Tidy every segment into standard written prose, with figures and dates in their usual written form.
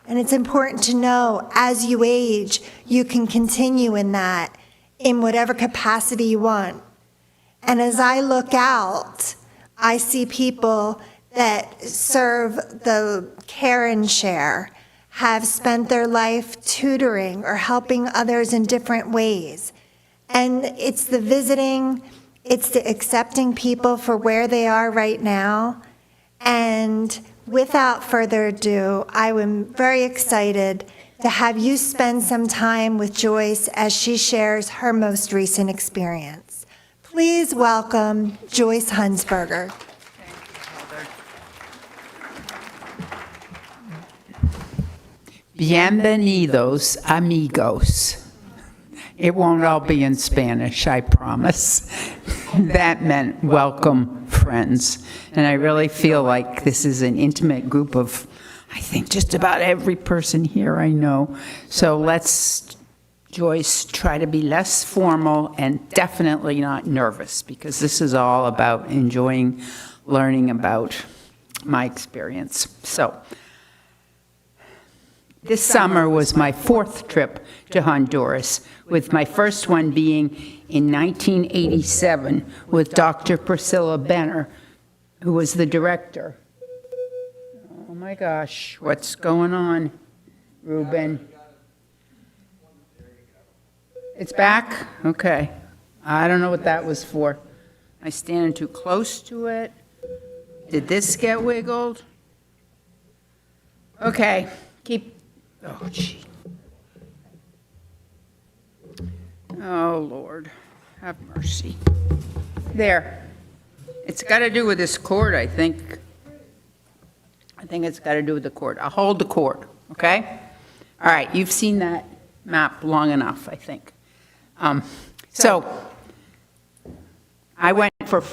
And it's important to know as you age, you can continue in that in whatever capacity you want. And as I look out, I see people that serve the care and share, have spent their life tutoring or helping others in different ways. And it's the visiting, it's the accepting people for where they are right now. And without further ado, I am very excited to have you spend some time with Joyce as she shares her most recent experience. Please welcome Joyce Hunsberger. Bienvenidos, amigos. It won't all be in Spanish, I promise. That meant welcome, friends. And I really feel like this is an intimate group of, I think, just about every person here I know. So let's, Joyce, try to be less formal and definitely not nervous, because this is all about enjoying learning about my experience. So, this summer was my 4th trip to Honduras, with my first one being in 1987 with Dr. Priscilla Benner, who was the director. Oh my gosh, what's going on, Ruben? It's back? Okay. I don't know what that was for. Am I standing too close to it? Did this get wiggled? Okay, keep. Oh, gee. Oh, Lord, have mercy. There. It's got to do with this cord, I think. I think it's got to do with the cord. I'll hold the cord, okay? All right, you've seen that map long enough, I think. So I went for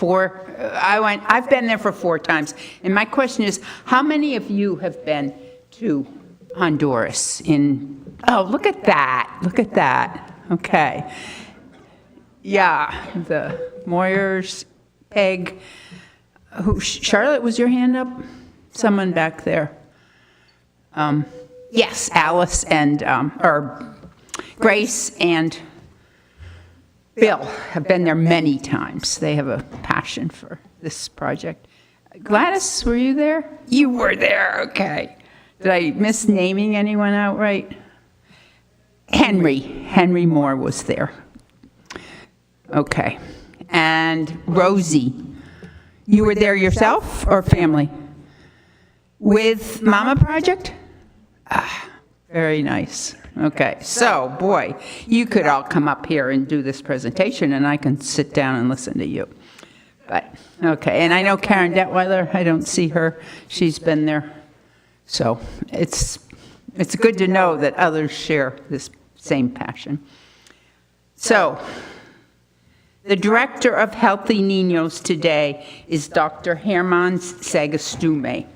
I've been there for 4 times. And my question is, how many of you have been to Honduras oh, look at that, okay. Yeah, the Moyers, Peg, Charlotte, was your hand up? Someone back there. Yes, Alice and, or Grace and Bill have been there many times. They have a passion for this project. Gladys, were you there? You were there, okay. Did I miss naming anyone outright? Henry Moore was there. Okay. And Rosie, you were there yourself or family? With Mama Project? Ah, very nice. Okay, so boy, you could all come up here and do this presentation and I can sit down and listen to you. But, okay, and I know Karen Detweiler, I don't see her, she's been there. So it's good to know that others share this same passion. So the director of Healthy Niños today is Dr. Herman Sagastume,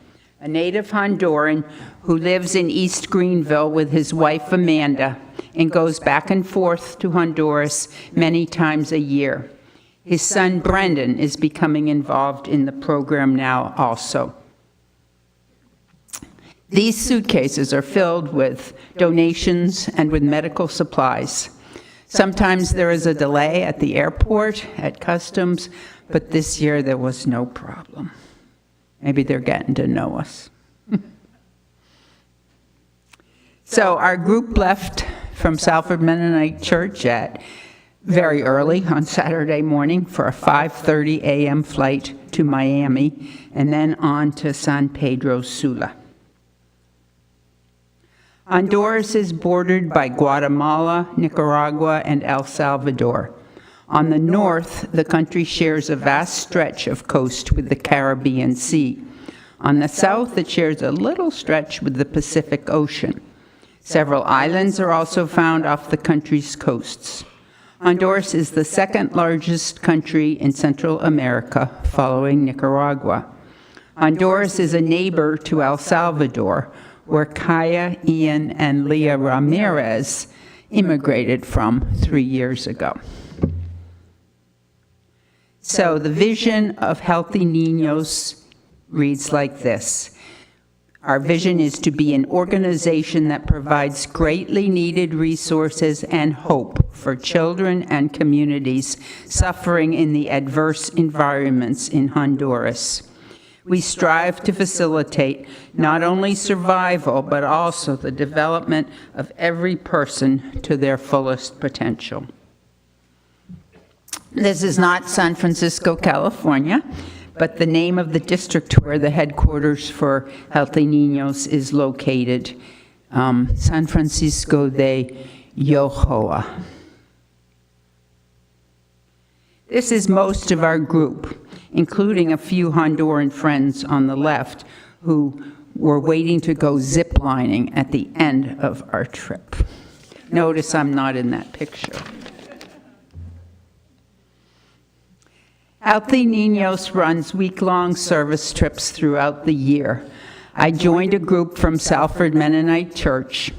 a native Honduran who lives in East Greenville with his wife Amanda and goes back and forth to Honduras many times a year. His son Brendan is becoming involved in the program now also. These suitcases are filled with donations and with medical supplies. Sometimes there is a delay at the airport, at customs, but this year there was no problem. Maybe they're getting to know us. So our group left from Salford Mennonite Church at very early on Saturday morning for a 5:30 a.m. flight to Miami and then on to San Pedro Sula. Honduras is bordered by Guatemala, Nicaragua, and El Salvador. On the north, the country shares a vast stretch of coast with the Caribbean Sea. On the south, it shares a little stretch with the Pacific Ocean. Several islands are also found off the country's coasts. Honduras is the second largest country in Central America, following Nicaragua. Honduras is a neighbor to El Salvador, where Kaya, Ian, and Leah Ramirez immigrated from 3 years ago. So the vision of Healthy Niños reads like this. Our vision is to be an organization that provides greatly needed resources and hope for children and communities suffering in the adverse environments in Honduras. We strive to facilitate not only survival, but also the development of every person to their fullest potential. This is not San Francisco, California, but the name of the district where the headquarters for Healthy Niños is located, San Francisco de Yojoa. This is most of our group, including a few Honduran friends on the left who were waiting to go ziplining at the end of our trip. Notice I'm not in that picture. Healthy Niños runs week-long service trips throughout the year. I joined a group from Salford Mennonite Church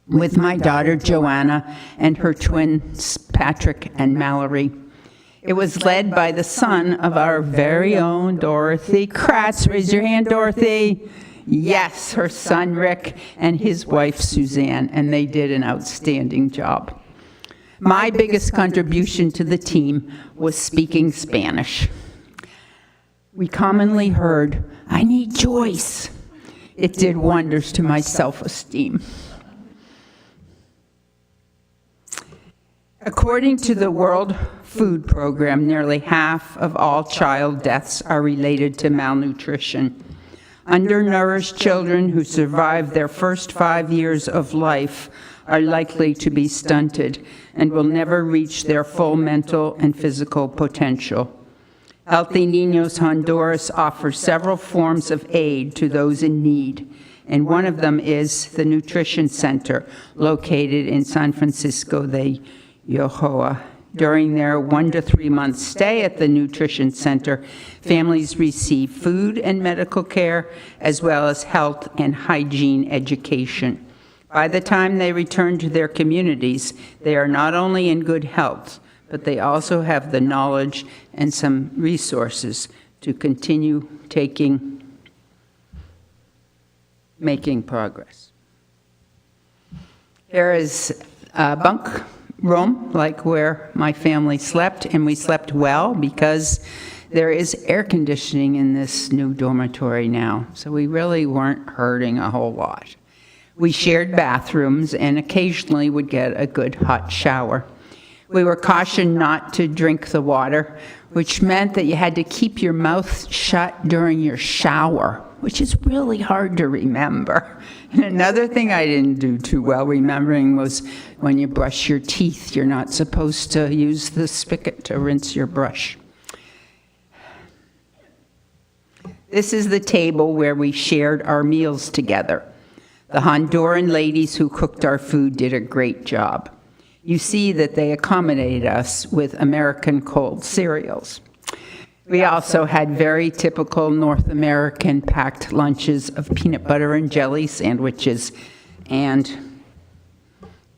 with my daughter Joanna and her twins Patrick and Mallory. It was led by the son of our very own Dorothy Kratz. Raise your hand, Dorothy. Yes, her son Rick and his wife Suzanne, and they did an outstanding job. My biggest contribution to the team was speaking Spanish. We commonly heard, "I need Joyce." It did wonders to my self-esteem. According to the World Food Program, nearly half of all child deaths are related to malnutrition. Undernourished children who survive their first 5 years of life are likely to be stunted and will never reach their full mental and physical potential. Healthy Niños Honduras offers several forms of aid to those in need, and one of them is the Nutrition Center located in San Francisco de Yojoa. During their 1 to 3 month stay at the Nutrition Center, families receive food and medical care, as well as health and hygiene education. By the time they return to their communities, they are not only in good health, but they also have the knowledge and some resources to continue making progress. Here is a bunk room, like where my family slept, and we slept well because there is air conditioning in this new dormitory now, so we really weren't hurting a whole lot. We shared bathrooms and occasionally would get a good hot shower. We were cautioned not to drink the water, which meant that you had to keep your mouth shut during your shower, which is really hard to remember. And another thing I didn't do too well remembering was when you brush your teeth, you're not supposed to use the spigot to rinse your brush. This is the table where we shared our meals together. The Honduran ladies who cooked our food did a great job. You see that they accommodated us with American cold cereals. We also had very typical North American packed lunches of peanut butter and jelly sandwiches and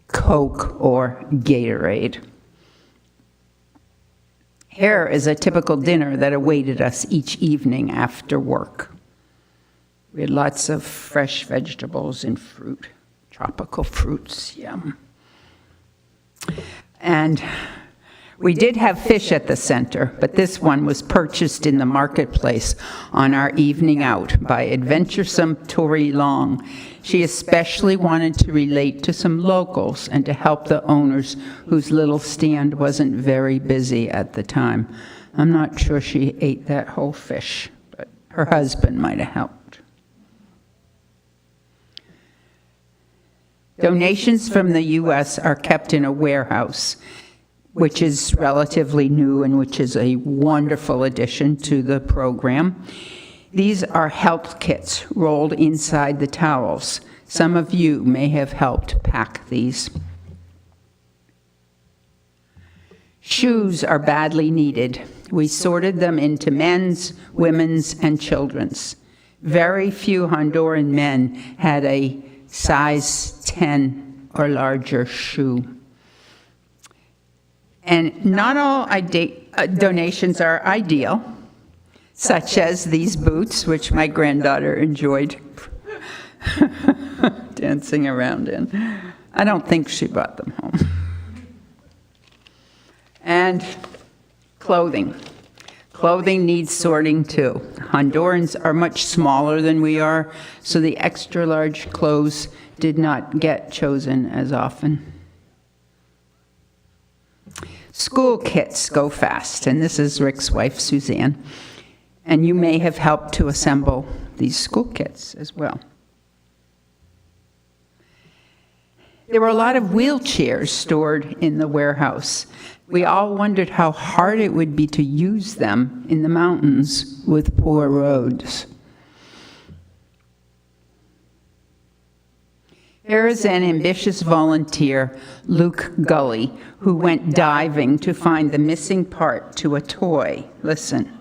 Coke or Gatorade. Here is a typical dinner that awaited us each evening after work. We had lots of fresh vegetables and fruit, tropical fruits, yum. And we did have fish at the center, but this one was purchased in the marketplace on our evening out by adventuresome Tori Long. She especially wanted to relate to some locals and to help the owners whose little stand wasn't very busy at the time. I'm not sure she ate that whole fish, but her husband might have helped. Donations from the U.S. are kept in a warehouse, which is relatively new and which is a wonderful addition to the program. These are health kits rolled inside the towels. Some of you may have helped pack these. Shoes are badly needed. We sorted them into men's, women's, and children's. Very few Honduran men had a size 10 or larger shoe. And not all donations are ideal, such as these boots, which my granddaughter enjoyed dancing around in. I don't think she brought them home. And clothing. Clothing needs sorting too. Hondurans are much smaller than we are, so the extra large clothes did not get chosen as often. School kits go fast, and this is Rick's wife, Suzanne. And you may have helped to assemble these school kits as well. There were a lot of wheelchairs stored in the warehouse. We all wondered how hard it would be to use them in the mountains with poor roads. Here is an ambitious volunteer, Luke Gully, who went diving to find the missing part to a toy. Listen.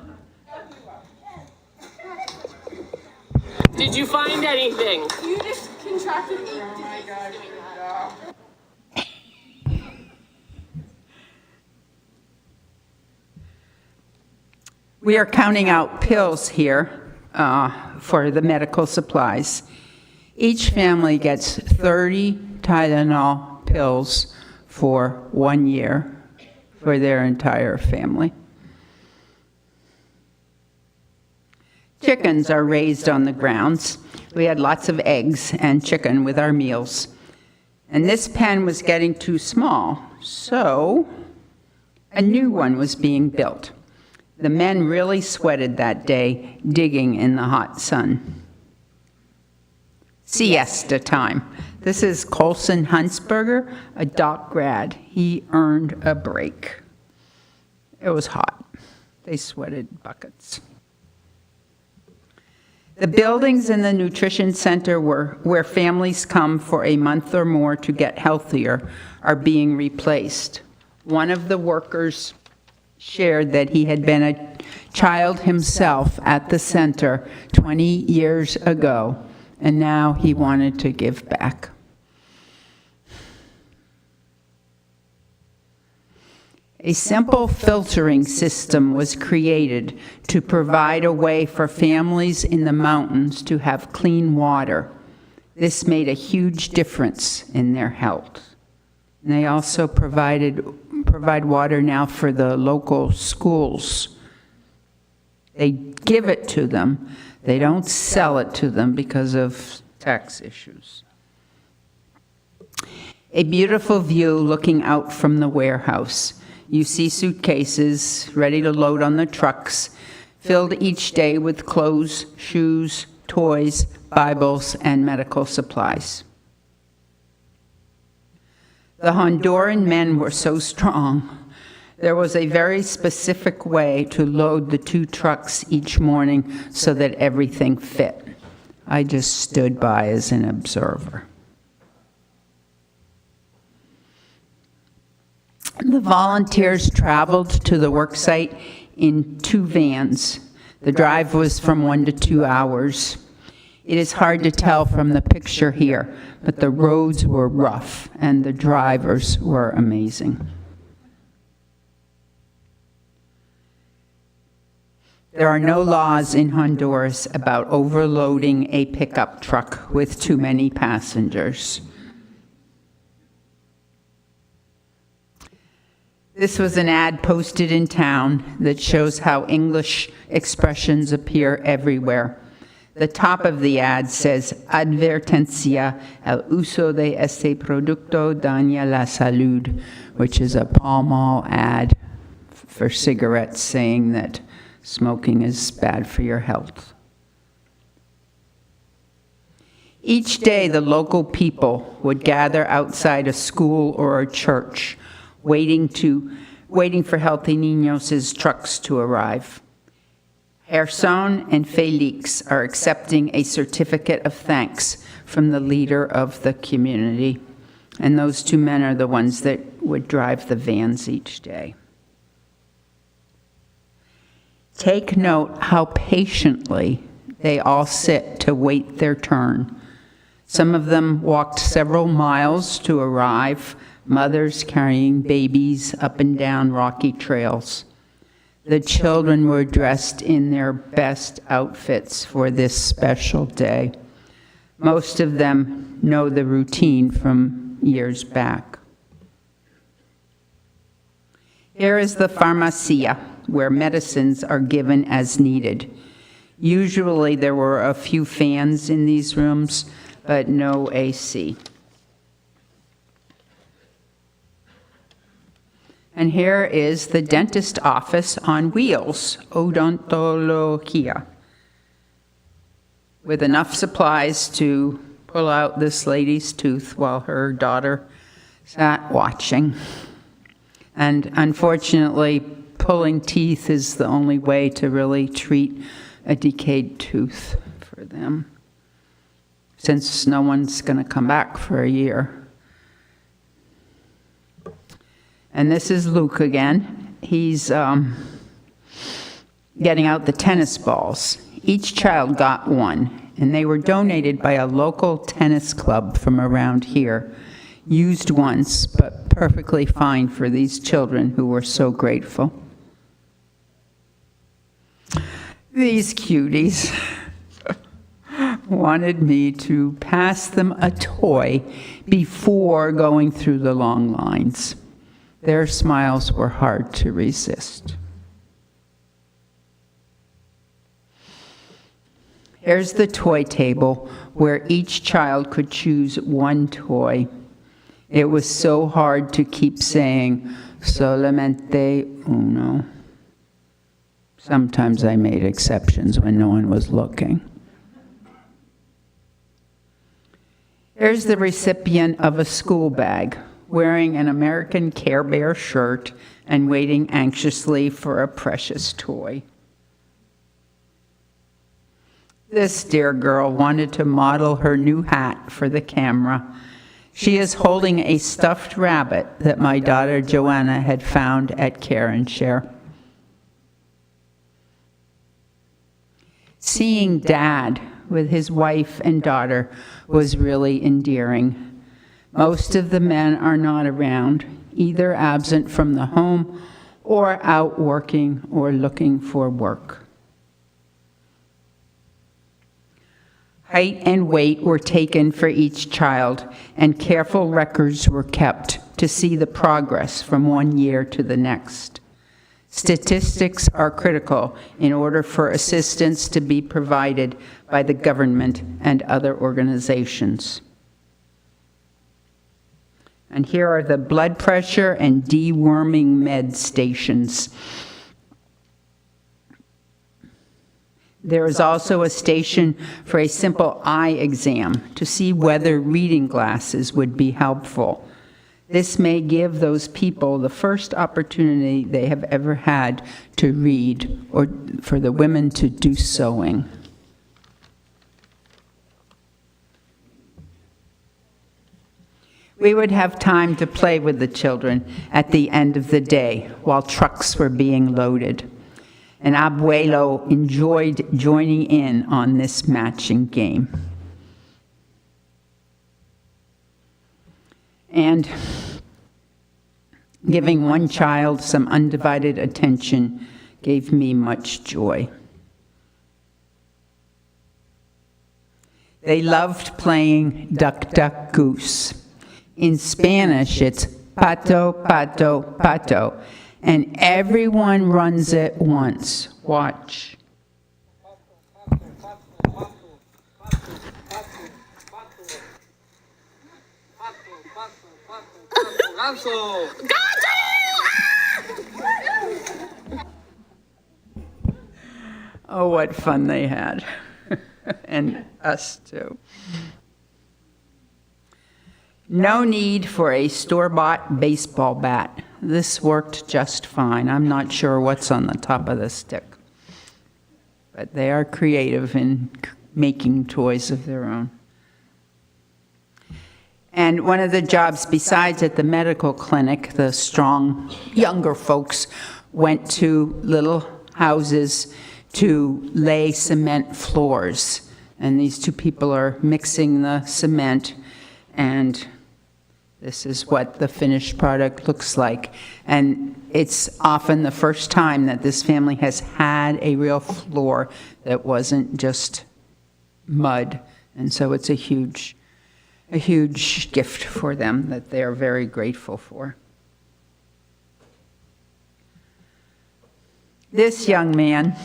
Did you find anything? You just contracted me. Oh my God. We are counting out pills here for the medical supplies. Each family gets 30 Tylenol pills for 1 year for their entire family. Chickens are raised on the grounds. We had lots of eggs and chicken with our meals. And this pen was getting too small, so a new one was being built. The men really sweated that day, digging in the hot sun. Siesta time. This is Colson Hunsberger, a doc grad. He earned a break. It was hot. They sweated buckets. The buildings in the nutrition center where families come for a month or more to get healthier are being replaced. One of the workers shared that he had been a child himself at the center 20 years ago, and now he wanted to give back. A simple filtering system was created to provide a way for families in the mountains to have clean water. This made a huge difference in their health. And they also provide water now for the local schools. They give it to them. They don't sell it to them because of tax issues. A beautiful view looking out from the warehouse. You see suitcases ready to load on the trucks, filled each day with clothes, shoes, toys, Bibles, and medical supplies. The Honduran men were so strong. There was a very specific way to load the 2 trucks each morning so that everything fit. I just stood by as an observer. The volunteers traveled to the worksite in 2 vans. The drive was from 1 to 2 hours. It is hard to tell from the picture here, but the roads were rough and the drivers were amazing. There are no laws in Honduras about overloading a pickup truck with too many passengers. This was an ad posted in town that shows how English expressions appear everywhere. The top of the ad says, "Advertencia, el uso de este producto daña la salud," which is a Pall Mall ad for cigarettes saying that smoking is bad for your health. Each day, the local people would gather outside a school or a church, waiting for Healthy Niños' trucks to arrive. Gerson and Felix are accepting a certificate of thanks from the leader of the community, and those 2 men are the ones that would drive the vans each day. Take note how patiently they all sit to wait their turn. Some of them walked several miles to arrive, mothers carrying babies up and down rocky trails. The children were dressed in their best outfits for this special day. Most of them know the routine from years back. Here is the pharmacia, where medicines are given as needed. Usually there were a few fans in these rooms, but no AC. And here is the dentist office on wheels, odontologia, with enough supplies to pull out this lady's tooth while her daughter sat watching. And unfortunately, pulling teeth is the only way to really treat a decayed tooth for them, since no one's going to come back for a year. And this is Luke again. He's getting out the tennis balls. Each child got one, and they were donated by a local tennis club from around here. Used once, but perfectly fine for these children who were so grateful. These cuties wanted me to pass them a toy before going through the long lines. Their smiles were hard to resist. Here's the toy table where each child could choose one toy. It was so hard to keep saying, solamente uno. Sometimes I made exceptions when no one was looking. Here's the recipient of a school bag, wearing an American Care Bear shirt and waiting anxiously for a precious toy. This dear girl wanted to model her new hat for the camera. She is holding a stuffed rabbit that my daughter Joanna had found at Care and Share. Seeing Dad with his wife and daughter was really endearing. Most of the men are not around, either absent from the home or out working or looking for work. Height and weight were taken for each child, and careful records were kept to see the progress from one year to the next. Statistics are critical in order for assistance to be provided by the government and other organizations. And here are the blood pressure and deworming med stations. There is also a station for a simple eye exam to see whether reading glasses would be helpful. This may give those people the first opportunity they have ever had to read, or for the women to do sewing. We would have time to play with the children at the end of the day while trucks were being loaded. And Abuelo enjoyed joining in on this matching game. And giving one child some undivided attention gave me much joy. They loved playing duck, duck, goose. In Spanish, it's pato, pato, pato. And everyone runs it once. Watch. Oh, what fun they had. And us too. No need for a store-bought baseball bat. This worked just fine. I'm not sure what's on the top of the stick. But they are creative in making toys of their own. And one of the jobs, besides at the medical clinic, the strong younger folks went to little houses to lay cement floors. And these two people are mixing the cement, and this is what the finished product looks like. And it's often the first time that this family has had a real floor that wasn't just mud And so it's a huge gift for them that they are very grateful for. This young man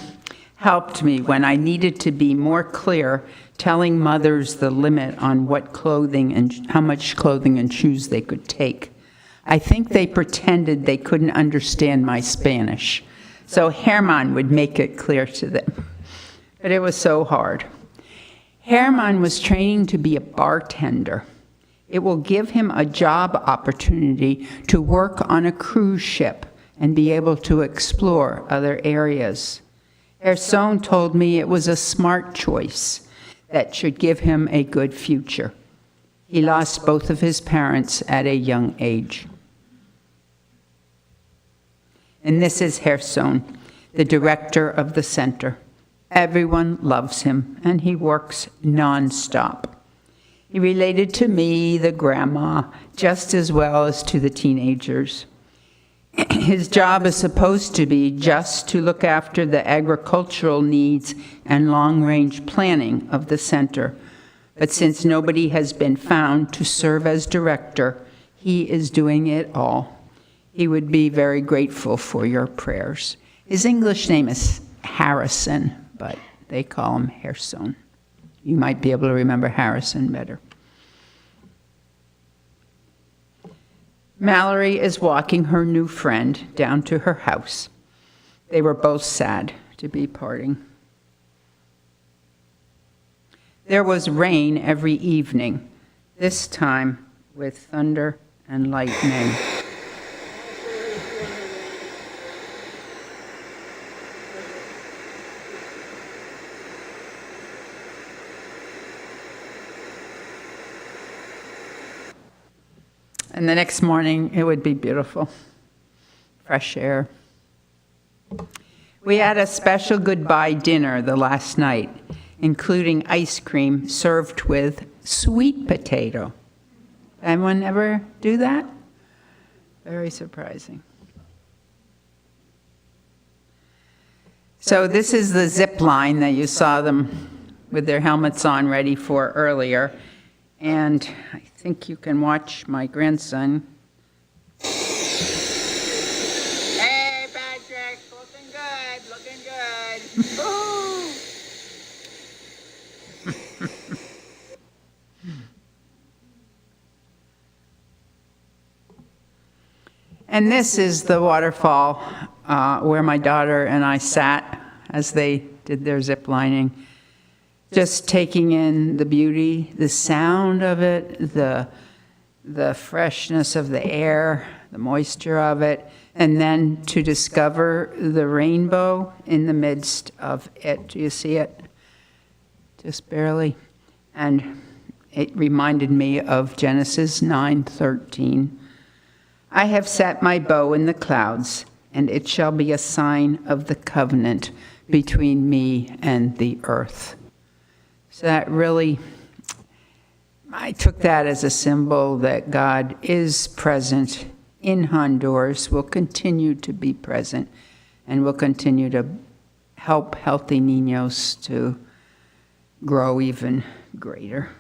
helped me when I needed to be more clear, telling mothers the limit on what clothing and how much clothing and shoes they could take. I think they pretended they couldn't understand my Spanish, so Herman would make it clear to them. But it was so hard. Herman was training to be a bartender. It will give him a job opportunity to work on a cruise ship and be able to explore other areas. Herr Sohn told me it was a smart choice that should give him a good future. He lost both of his parents at a young age. And this is Herr Sohn, the director of the center. Everyone loves him, and he works nonstop. He related to me, the grandma, just as well as to the teenagers. His job is supposed to be just to look after the agricultural needs and long-range planning of the center. But since nobody has been found to serve as director, he is doing it all. He would be very grateful for your prayers. His English name is Harrison, but they call him Herr Sohn. You might be able to remember Harrison better. Mallory is walking her new friend down to her house. They were both sad to be parting. There was rain every evening, this time with thunder and lightning. And the next morning, it would be beautiful. Fresh air. We had a special goodbye dinner the last night, including ice cream served with sweet potato. Anyone ever do that? Very surprising. So this is the zip line that you saw them with their helmets on ready for earlier. And I think you can watch my grandson. Hey, Patrick, looking good, looking good. And this is the waterfall where my daughter and I sat as they did their zip lining. Just taking in the beauty, the sound of it, the freshness of the air, the moisture of it, and then to discover the rainbow in the midst of it. Do you see it? Just barely. And it reminded me of Genesis 9:13. I have set my bow in the clouds, and it shall be a sign of the covenant between me and the earth. So that really, I took that as a symbol that God is present in Honduras, will continue to be present, and will continue to help healthy niños to grow even greater.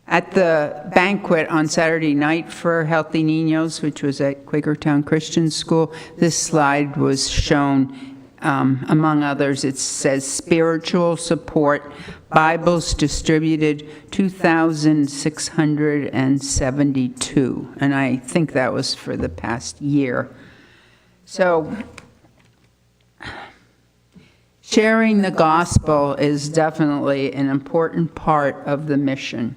At the banquet on Saturday night for Healthy Niños, which was at Quakertown Christian School, this slide was shown. Among others, it says spiritual support, Bibles distributed 2,672, and I think that was for the past year. So sharing the gospel is definitely an important part of the mission.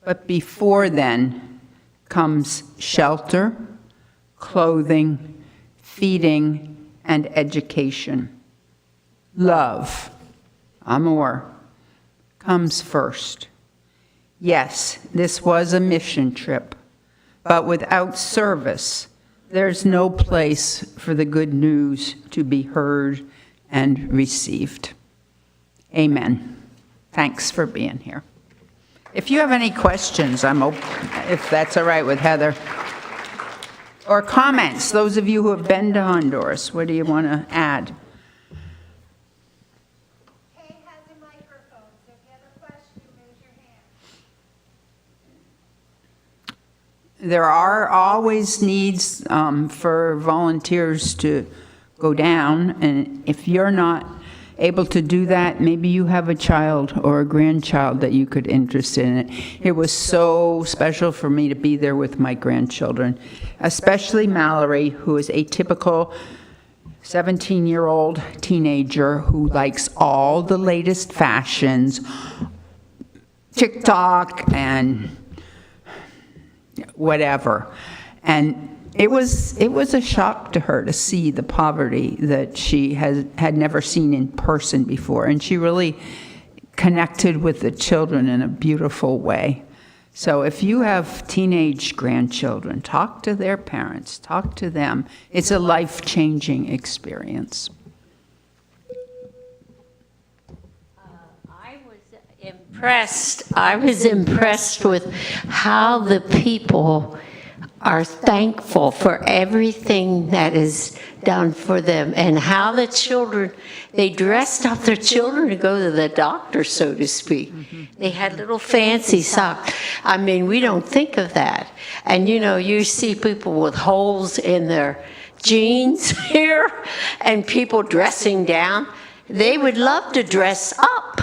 But before then comes shelter, clothing, feeding, and education. Love, amor, comes first. Yes, this was a mission trip, but without service, there's no place for the good news to be heard and received. Amen. Thanks for being here. If you have any questions, I'm open, if that's all right with Heather. Or comments, those of you who have been to Honduras, what do you want to add? Hey, Heather. there are always needs for volunteers to go down, and if you're not able to do that, maybe you have a child or a grandchild that you could interest in it. It was so special for me to be there with my grandchildren, especially Mallory, who is a typical 17-year-old teenager who likes all the latest fashions, TikTok and whatever. And it was a shock to her to see the poverty that she had never seen in person before, and she really connected with the children in a beautiful way. So if you have teenage grandchildren, talk to their parents, talk to them. It's a life-changing experience. I was impressed with how the people are thankful for everything that is done for them, and how the children, they dressed up their children to go to the doctor, so to speak. They had little fancy socks. I mean, we don't think of that. And you know, you see people with holes in their jeans here, and people dressing down. They would love to dress up.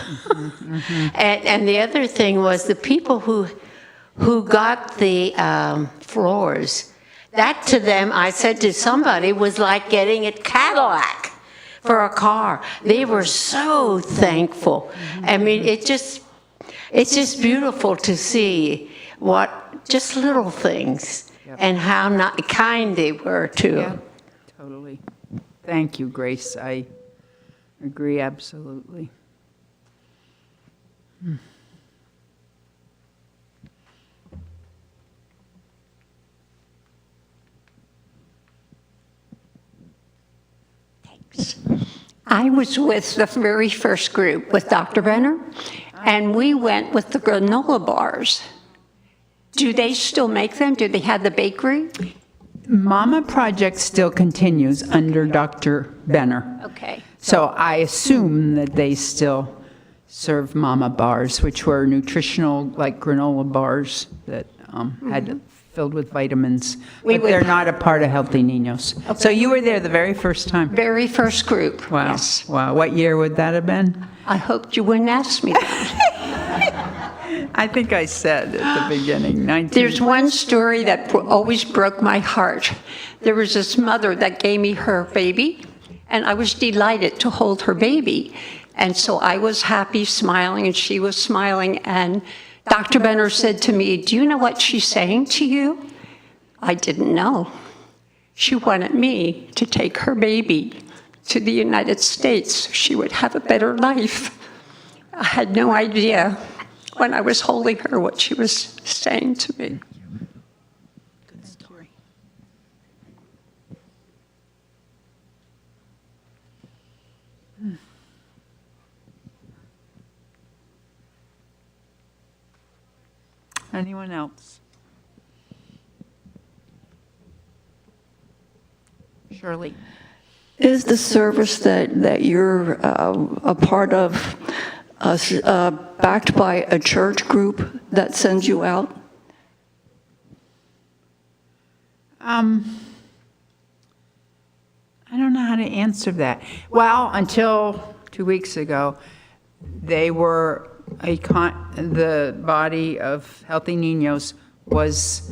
And the other thing was the people who got the floors. That to them, I said to somebody, was like getting a Cadillac for a car. They were so thankful. I mean, it's just beautiful to see what, just little things, and how not kind they were to them. Totally. Thank you, Grace. I agree absolutely. I was with the very first group with Dr. Benner, and we went with the granola bars. Do they still make them? Do they have the bakery? Mama Project still continues under Dr. Benner. Okay. So I assume that they still serve Mama bars, which were nutritional, like granola bars that had filled with vitamins. But they're not a part of Healthy Niños. Okay. So you were there the very first time? Very first group. Wow. Yes. Wow. What year would that have been? I hoped you wouldn't ask me that. I think I said at the beginning, 19. There's one story that always broke my heart. There was this mother that gave me her baby, and I was delighted to hold her baby. And so I was happy, smiling, and she was smiling. And Dr. Benner said to me, "Do you know what she's saying to you?" I didn't know. She wanted me to take her baby to the United States so she would have a better life. I had no idea when I was holding her what she was saying to me. Good story. Anyone else? Shirley. Is the service that you're a part of backed by a church group that sends you out? I don't know how to answer that. Well, until 2 weeks ago, they were the body of Healthy Niños was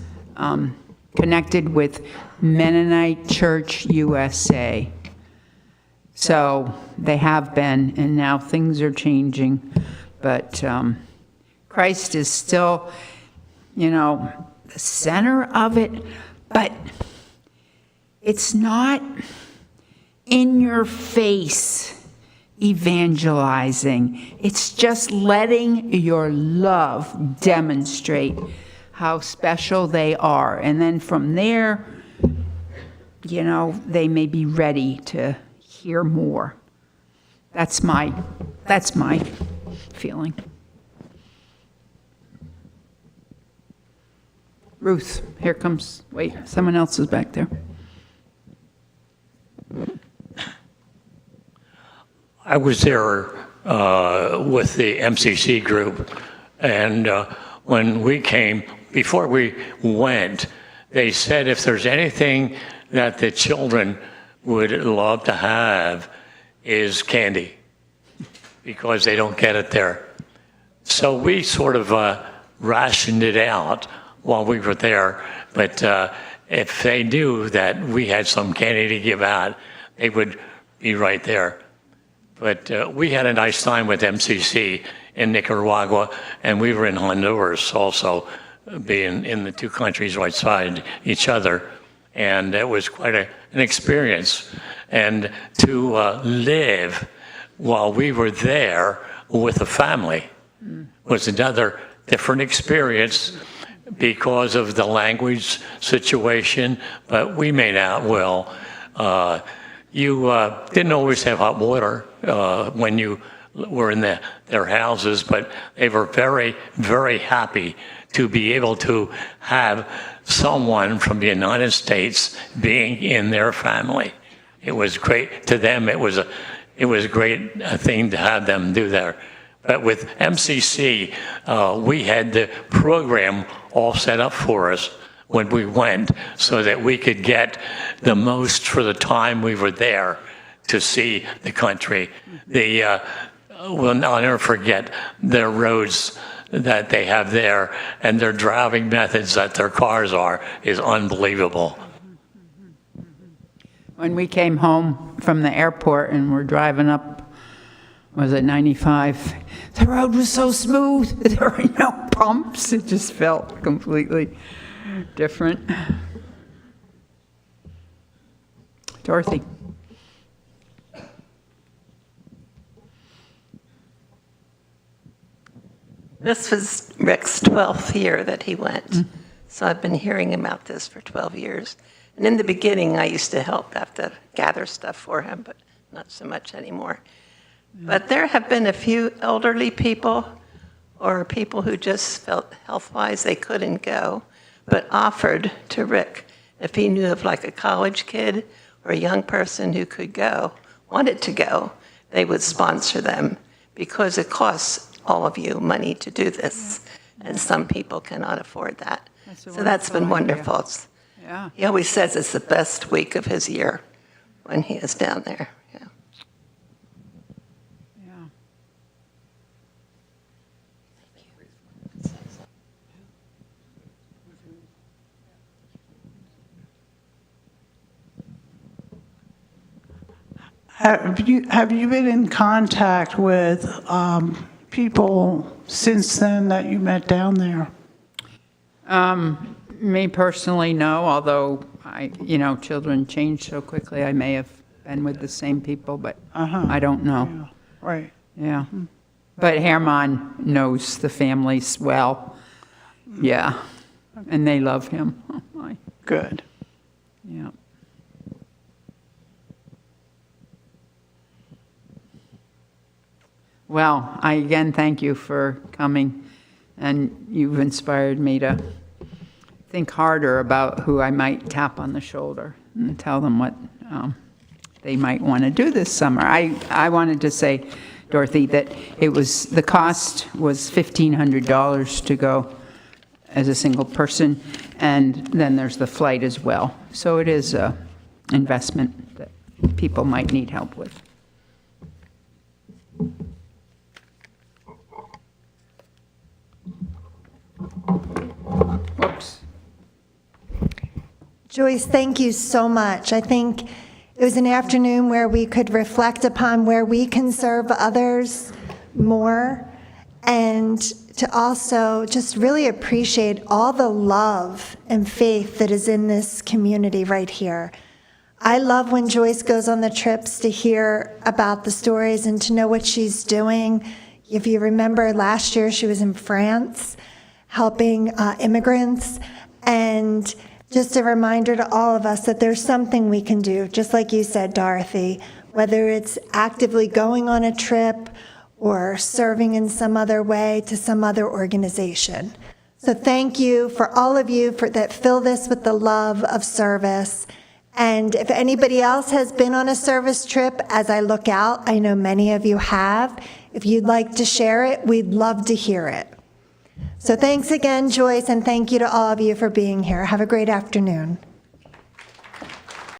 connected with Mennonite Church USA. So they have been, and now things are changing. But Christ is still, the center of it, but it's not in your face evangelizing. It's just letting your love demonstrate how special they are. And then from there, they may be ready to hear more. That's my feeling. Ruth, here comes, wait, someone else is back there. I was there with the MCC group, and when we came, before we went, they said if there's anything that the children would love to have is candy, because they don't get it there. So we sort of rationed it out while we were there. But if they knew that we had some candy to give out, they would be right there. But we had a nice time with MCC in Nicaragua, and we were in Honduras also, being in the two countries right side each other. And it was quite an experience. And to live while we were there with a family was another different experience because of the language situation, but we made out well. You didn't always have hot water when you were in their houses, but they were very, very happy to be able to have someone from the United States being in their family. It was great to them. It was a great thing to have them do there. But with MCC, we had the program all set up for us when we went so that we could get the most for the time we were there to see the country. I'll never forget their roads that they have there, and their driving methods that their cars is unbelievable. When we came home from the airport and we're driving up, was it 95? The road was so smooth. There were no bumps. It just felt completely different. Dorothy. This was Rick's 12th year that he went. So I've been hearing about this for 12 years. And in the beginning, I used to have to gather stuff for him, but not so much anymore. But there have been a few elderly people or people who just felt health-wise they couldn't go, but offered to Rick if he knew of like a college kid or a young person who could go, wanted to go, they would sponsor them because it costs all of you money to do this, and some people cannot afford that. So that's been wonderful. Yeah. He always says it's the best week of his year when he is down there. Yeah. Yeah. Have you been in contact with people since then that you met down there? Me personally, no, although children change so quickly, I may have been with the same people, but I don't know. Yeah. Right. Yeah. But Herman knows the families well. Yeah. And they love him. Good. Yeah. Well, I again thank you for coming, and you've inspired me to think harder about who I might tap on the shoulder and tell them what they might want to do this summer. I wanted to say, Dorothy, that the cost was $1,500 to go as a single person, and then there's the flight as well. So it is an investment that people might need help with. Whoops. Joyce, thank you so much. I think it was an afternoon where we could reflect upon where we can serve others more, and to also just really appreciate all the love and faith that is in this community right here. I love when Joyce goes on the trips to hear about the stories and to know what she's doing. If you remember, last year she was in France helping immigrants, and just a reminder to all of us that there's something we can do, just like you said, Dorothy, whether it's actively going on a trip or serving in some other way to some other organization. So thank you for all of you that fill this with the love of service. And if anybody else has been on a service trip, as I look out, I know many of you have. If you'd like to share it, we'd love to hear it. So thanks again, Joyce, and thank you to all of you for being here. Have a great afternoon.